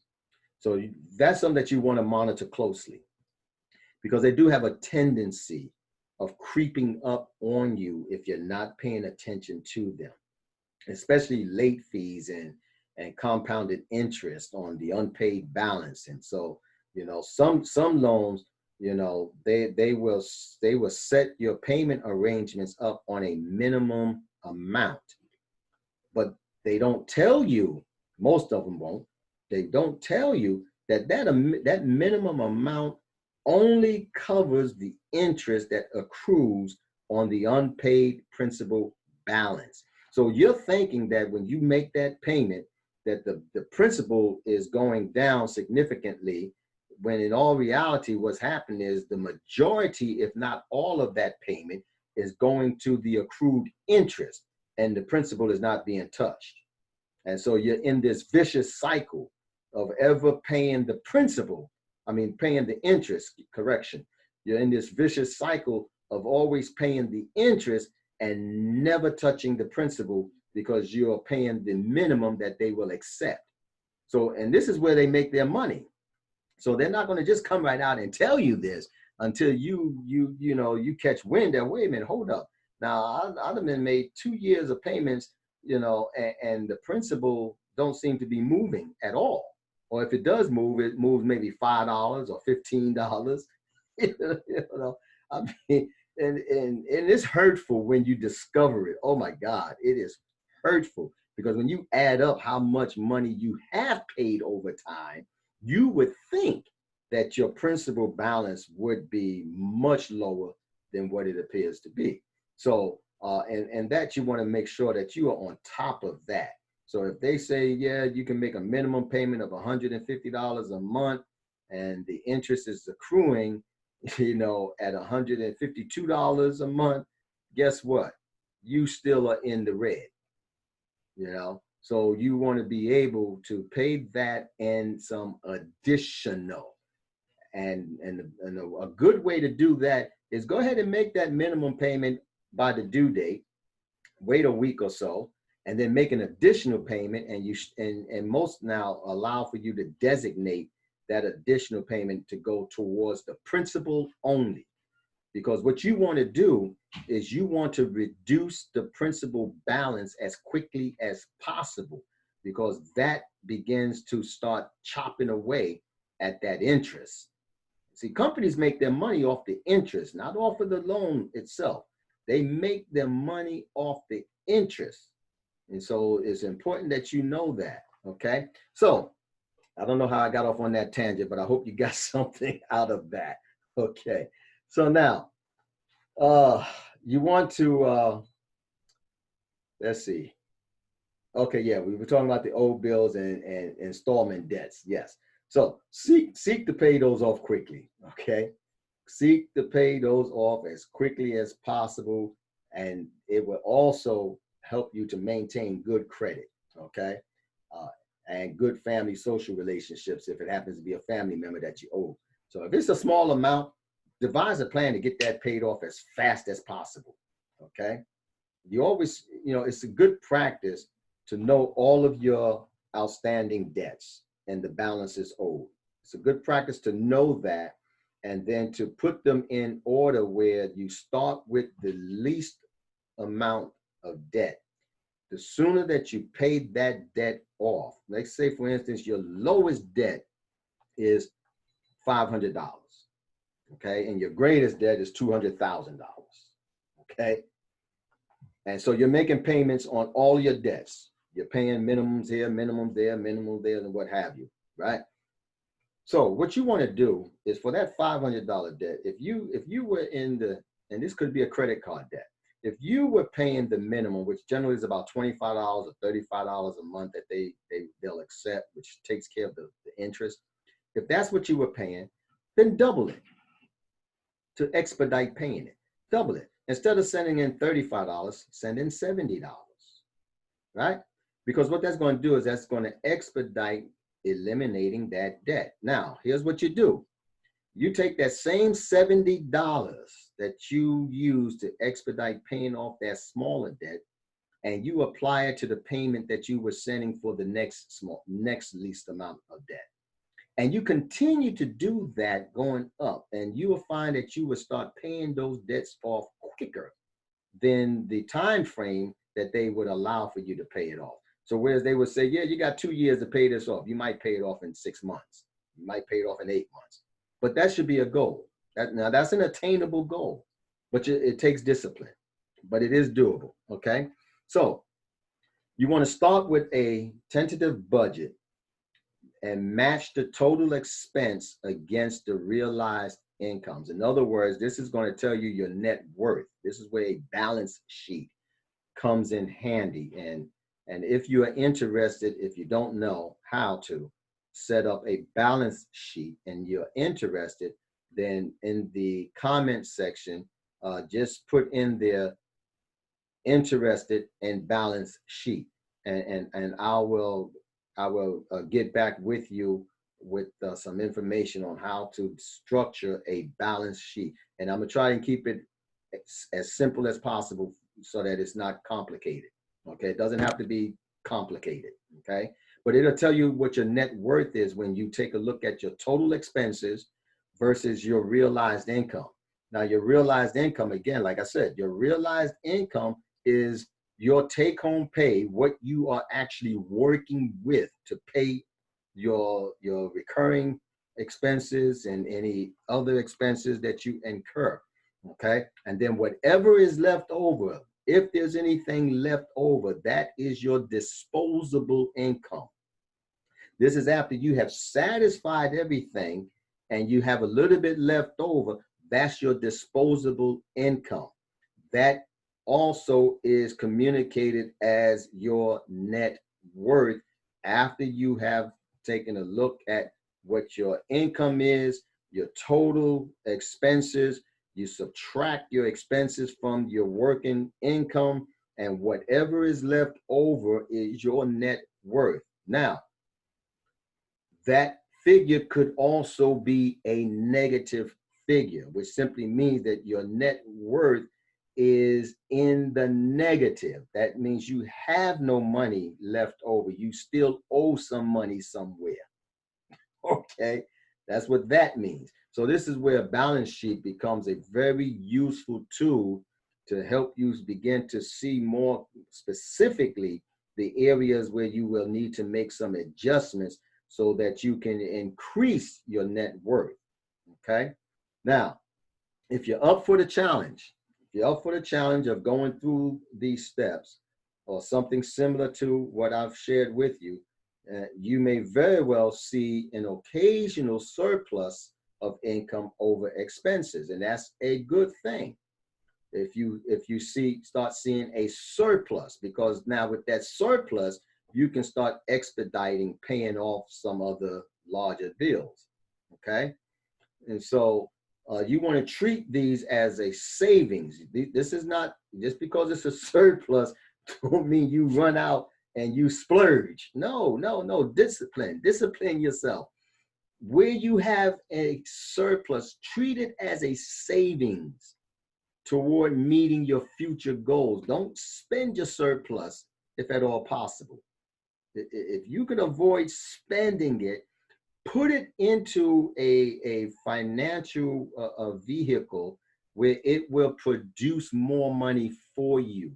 So that's something that you want to monitor closely, because they do have a tendency of creeping up on you if you're not paying attention to them, especially late fees and compounded interest on the unpaid balance. And so, some loans, they will set your payment arrangements up on a minimum amount, but they don't tell you, most of them won't, they don't tell you that minimum amount only covers the interest that accrues on the unpaid principal balance. So you're thinking that when you make that payment, that the principal is going down significantly, when in all reality, what's happening is the majority, if not all of that payment is going to the accrued interest, and the principal is not being touched. And so you're in this vicious cycle of ever paying the principal, paying the interest, correction. You're in this vicious cycle of always paying the interest and never touching the principal because you're paying the minimum that they will accept. So, and this is where they make their money. So they're not going to just come right out and tell you this until you catch wind that, wait a minute, hold up. Now, I've been made 2 years of payments, and the principal don't seem to be moving at all. Or if it does move, it moves maybe $5 or $15. And it's hurtful when you discover it. Oh my God, it is hurtful, because when you add up how much money you have paid over time, you would think that your principal balance would be much lower than what it appears to be. So, and that you want to make sure that you are on top of that. So if they say, yeah, you can make a minimum payment of $150 a month and the interest is accruing, at $152 a month, guess what? You still are in the red, So you want to be able to pay that and some additional. And a good way to do that is go ahead and make that minimum payment by the due date, wait a week or so, and then make an additional payment. And most now allow for you to designate that additional payment to go towards the principal only. Because what you want to do is you want to reduce the principal balance as quickly as possible, because that begins to start chopping away at that interest. See, companies make their money off the interest, not off of the loan itself. They make their money off the interest. And so it's important that you know that, okay? So I don't know how I got off on that tangent, but I hope you got something out of that, okay? So now, you want to, let's see. Okay, yeah, we were talking about the old bills and installment debts, yes. So seek to pay those off quickly, okay? Seek to pay those off as quickly as possible, and it will also help you to maintain good credit, okay? And good family social relationships if it happens to be a family member that you owe. So if it's a small amount, devise a plan to get that paid off as fast as possible, okay? You always, it's a good practice to know all of your outstanding debts and the balances owed. It's a good practice to know that, and then to put them in order where you start with the least amount of debt. The sooner that you pay that debt off, let's say, for instance, your lowest debt is $500, okay? And your greatest debt is $200,000, okay? And so you're making payments on all your debts. You're paying minimums here, minimums there, minimum there, and what have you, right? So what you want to do is, for that $500 debt, if you were in the, and this could be a credit card debt, if you were paying the minimum, which generally is about $25 or $35 a month that they'll accept, which takes care of the interest, if that's what you were paying, then double it to expedite paying it. Double it. Instead of sending in $35, send in $70, right? Because what that's going to do is that's going to expedite eliminating that debt. Now, here's what you do. You take that same $70 that you use to expedite paying off that smaller debt, and you apply it to the payment that you were sending for the next least amount of debt. And you continue to do that going up, and you will find that you will start paying those debts off quicker than the time frame that they would allow for you to pay it off. So whereas they would say, yeah, you got 2 years to pay this off, you might pay it off in 6 months. You might pay it off in 8 months. But that should be a goal. Now that's an attainable goal, but it takes discipline, but it is doable, okay? So you want to start with a tentative budget and match the total expense against the realized incomes. In other words, this is going to tell you your net worth. This is where a balance sheet comes in handy. And if you are interested, if you don't know how to, set up a balance sheet and you're interested, then in the comment section, just put in there interested in balance sheet, and I will get back with you with some information on how to structure a balance sheet. And I'm gonna try and keep it as simple as possible so that it's not complicated. Okay, it doesn't have to be complicated. Okay, but it'll tell you what your net worth is when you take a look at your total expenses versus your realized income. Now, your realized income, again, like I said, your realized income is your take-home pay, what you are actually working with to pay your recurring expenses and any other expenses that you incur. Okay, and then whatever is left over, if there's anything left over, that is your disposable income. This is after you have satisfied everything and you have a little bit left over. That's your disposable income. That also is communicated as your net worth after you have taken a look at what your income is, your total expenses. You subtract your expenses from your working income, and whatever is left over is your net worth. Now, that figure could also be a negative figure, which simply means that your net worth is in the negative. That means you have no money left over. You still owe some money somewhere. Okay, that's what that means. So this is where a balance sheet becomes a very useful tool to help you begin to see more specifically the areas where you will need to make some adjustments so that you can increase your net worth. Okay, now if you're up for the challenge, of going through these steps or something similar to what I've shared with you, you may very well see an occasional surplus of income over expenses, and that's a good thing. If you start seeing a surplus, because now with that surplus, you can start expediting paying off some other larger bills. Okay, and so you want to treat these as a savings. This is not just because it's a surplus don't mean you run out and you splurge. No, no, no. Discipline yourself. Where you have a surplus, treat it as a savings toward meeting your future goals. Don't spend your surplus if at all possible. If you can avoid spending it, put it into a financial vehicle where it will produce more money for you.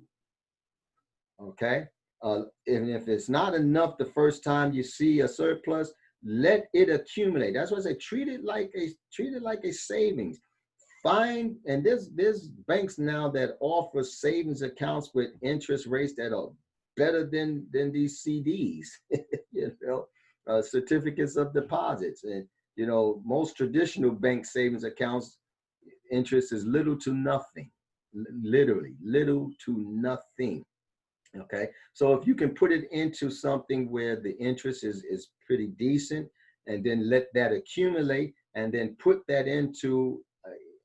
Okay, and if it's not enough the first time you see a surplus, let it accumulate. That's why I say treat it like a savings. Find, and there's banks now that offer savings accounts with interest rates that are better than these CDs. You know, certificates of deposits, and most traditional bank savings accounts interest is little to nothing, literally little to nothing. Okay, so if you can put it into something where the interest is pretty decent, and then let that accumulate, and then put that into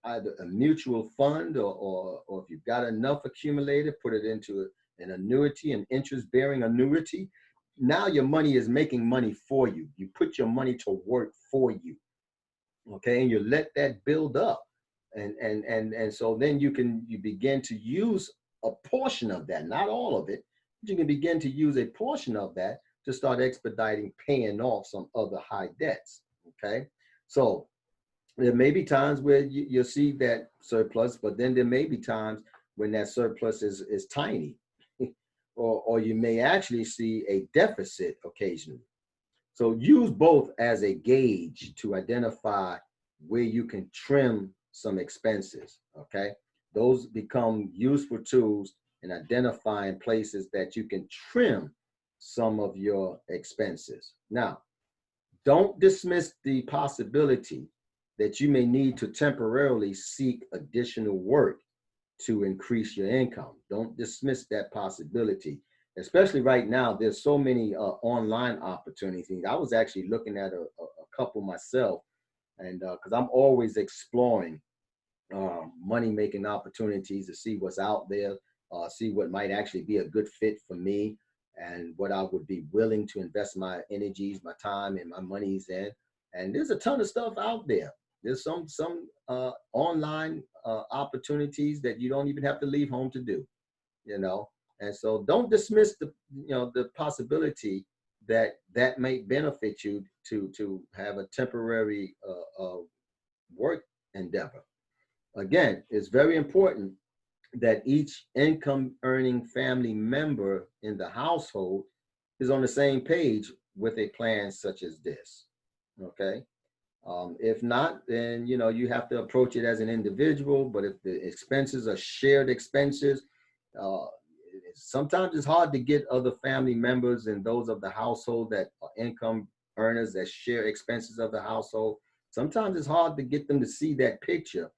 either a mutual fund, or if you've got enough accumulated, put it into an annuity, an interest-bearing annuity. Now your money is making money for you. You put your money to work for you. Okay, and you let that build up, and so then you begin to use a portion of that, not all of it, but you can begin to use a portion of that to start expediting paying off some other high debts. Okay, so there may be times where you'll see that surplus, but then there may be times when that surplus is tiny, or you may actually see a deficit occasionally. So use both as a gauge to identify where you can trim some expenses. Okay, those become useful tools in identifying places that you can trim some of your expenses. Now, don't dismiss the possibility that you may need to temporarily seek additional work to increase your income. Don't dismiss that possibility. especially right now. There's so many online opportunities. I was actually looking at a couple myself, and because I'm always exploring money making opportunities to see what's out there, see what might actually be a good fit for me, and what I would be willing to invest my energies, my time, and my monies in. And there's a ton of stuff out there. There's some online opportunities that you don't even have to leave home to do, you know. And so don't dismiss the the possibility that that may benefit you to have a temporary work endeavor. Again, it's very important that each income earning family member in the household is on the same page with a plan such as this. Okay. If not, then you have to approach it as an individual. But if the expenses are shared expenses, uh, sometimes it's hard to get other family members and those of the household that are income earners that share expenses of the household. Sometimes it's hard to get them to see that picture,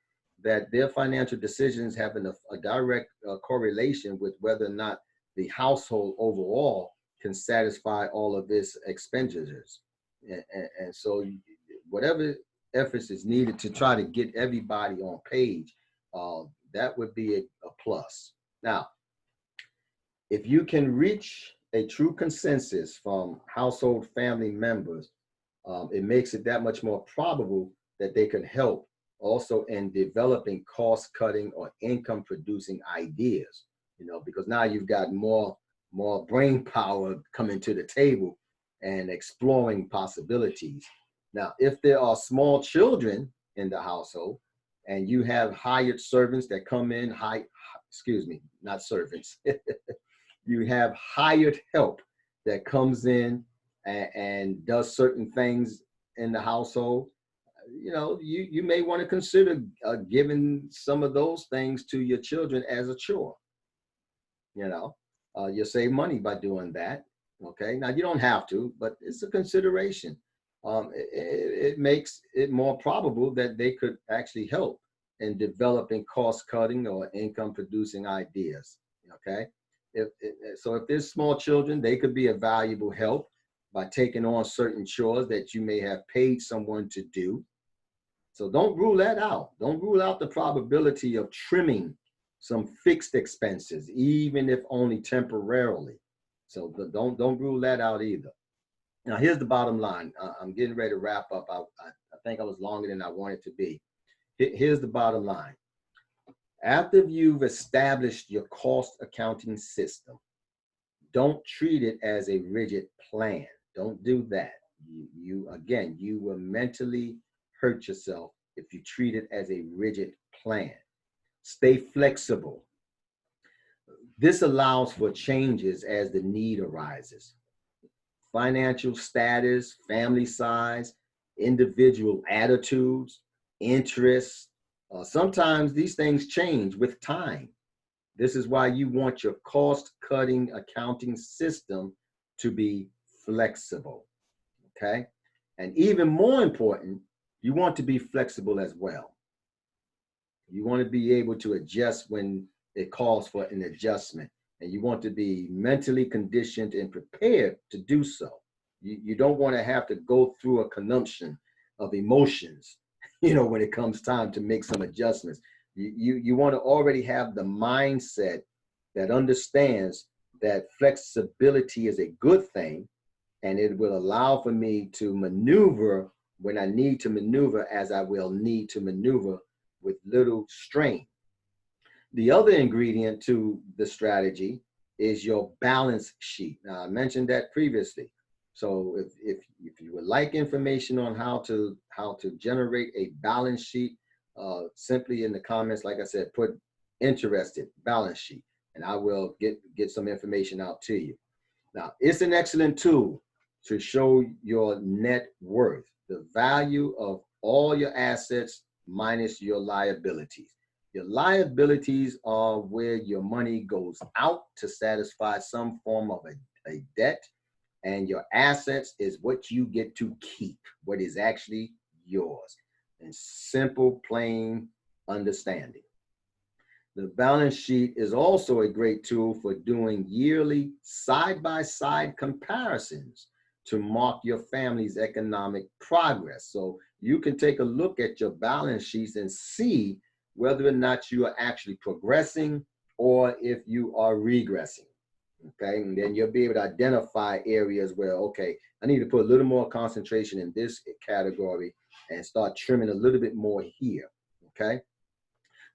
that their financial decisions have a direct correlation with whether or not the household overall can satisfy all of its expenditures. And so whatever efforts is needed to try to get everybody on page, uh, that would be a plus. Now, if you can reach a true consensus from household family members, it makes it that much more probable that they can help also in developing cost cutting or income producing ideas, because now you've got more brain power coming to the table and exploring possibilities. Now, if there are small children in the household and you have hired servants that come in, excuse me, not servants, you have hired help that comes in and does certain things in the household, you may want to consider giving some of those things to your children as a chore. You'll save money by doing that. Okay, now you don't have to, but it's a consideration. It makes it more probable that they could actually help in developing cost cutting or income producing ideas. Okay, if there's small children, they could be a valuable help by taking on certain chores that you may have paid someone to do. So don't rule that out. Don't rule out the probability of trimming some fixed expenses, even if only temporarily. So don't rule that out either. Now, here's the bottom line. I'm getting ready to wrap up. I think I was longer than I wanted to be. Here's the bottom line. After you've established your cost accounting system, don't treat it as a rigid plan. Don't do that. You will mentally hurt yourself if you treat it as a rigid plan. Stay flexible. This allows for changes as the need arises. Financial status, family size, individual attitudes, interests. Sometimes these things change with time. This is why you want your cost-cutting accounting system to be flexible, okay? And even more important, you want to be flexible as well. You want to be able to adjust when it calls for an adjustment, and you want to be mentally conditioned and prepared to do so. You don't want to have to go through a consumption of emotions, when it comes time to make some adjustments. You want to already have the mindset that understands that flexibility is a good thing, and it will allow for me to maneuver when I need to maneuver, as I will need to maneuver with little strain. The other ingredient to the strategy is your balance sheet. Now, I mentioned that previously. So if you would like information on how to generate a balance sheet, simply in the comments, like I said, put interested balance sheet, and I will get some information out to you. Now, it's an excellent tool to show your net worth, the value of all your assets minus your liabilities. Your liabilities are where your money goes out to satisfy some form of a debt, and your assets is what you get to keep, what is actually yours. In simple, plain understanding. The balance sheet is also a great tool for doing yearly side-by-side comparisons to mark your family's economic progress. So you can take a look at your balance sheets and see whether or not you are actually progressing or if you are regressing. Okay, and then you'll be able to identify areas where, okay, I need to put a little more concentration in this category and start trimming a little bit more here. Okay.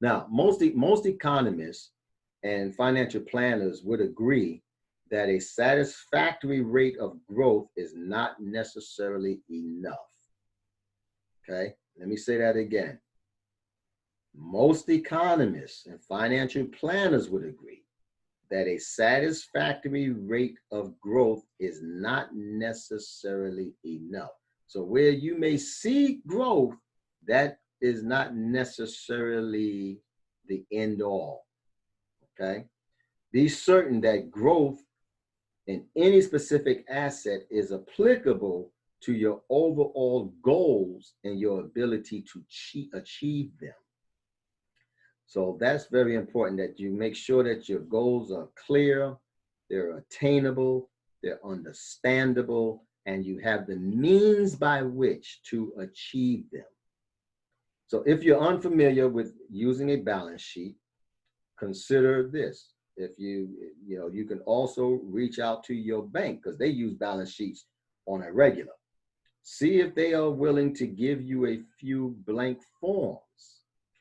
Now, most economists and financial planners would agree that a satisfactory rate of growth is not necessarily enough. Okay, let me say that again. Most economists and financial planners would agree that a satisfactory rate of growth is not necessarily enough. So where you may see growth, that is not necessarily the end all. Okay, be certain that growth in any specific asset is applicable to your overall goals and your ability to achieve them. So that's very important, that you make sure that your goals are clear, they're attainable, they're understandable, and you have the means by which to achieve them. So if you're unfamiliar with using a balance sheet, consider this. If you can also reach out to your bank, because they use balance sheets on a regular. See if they are willing to give you a few blank forms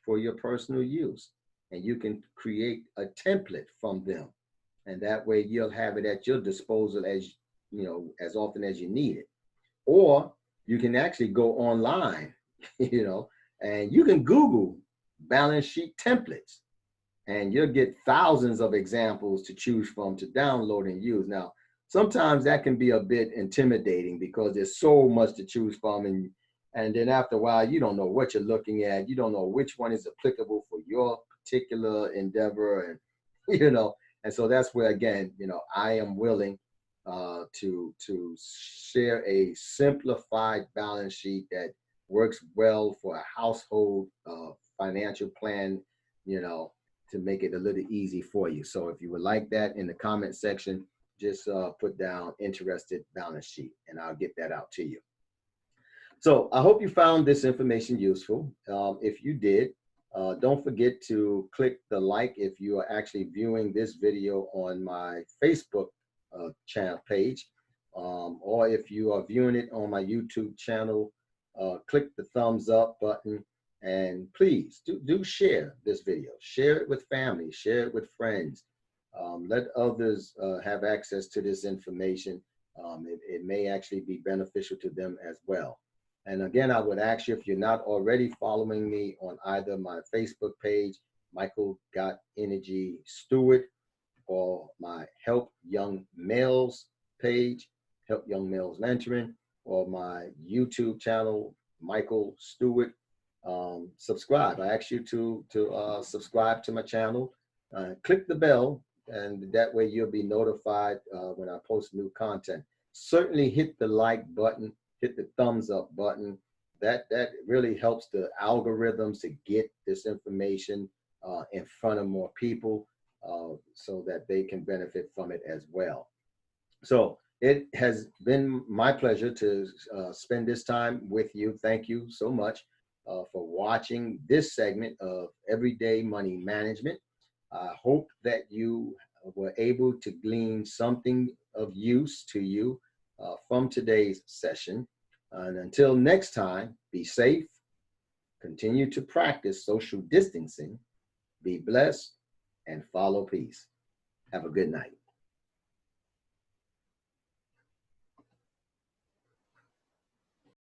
for your personal use, and you can create a template from them, and that way you'll have it at your disposal as often as you need it. Or you can actually go online, and you can Google balance sheet templates, and you'll get thousands of examples to choose from to download and use. Now, sometimes that can be a bit intimidating because there's so much to choose from, and then after a while, you don't know what you're looking at. You don't know which one is applicable for your particular endeavor, and so that's where, again, I am willing to share a simplified balance sheet that works well for a household financial plan, to make it a little easy for you. So if you would like that, in the comment section, just put down interested balance sheet, and I'll get that out to you. So I hope you found this information useful. If you did, don't forget to click the like if you are actually viewing this video on my Facebook channel page, or if you are viewing it on my YouTube channel, click the thumbs up button, and please do share this video. Share it with family, share it with friends. Let others have access to this information. It may actually be beneficial to them as well. And again, I would ask you, if you're not already following me on either my Facebook page, Michael Got Energy Stewart, or my Help Young Males page, Help Young Males Mentoring, or my YouTube channel, Michael Stewart. Subscribe. I ask you to subscribe to my channel. Click the bell, and that way you'll be notified when I post new content. Certainly hit the like button, hit the thumbs up button. That really helps the algorithms to get this information in front of more people, so that they can benefit from it as well. So it has been my pleasure to spend this time with you. Thank you so much for watching this segment of Everyday Money Management. I hope that you were able to glean something of use to you from today's session. And until next time, be safe, continue to practice social distancing, be blessed, and follow peace. Have a good night.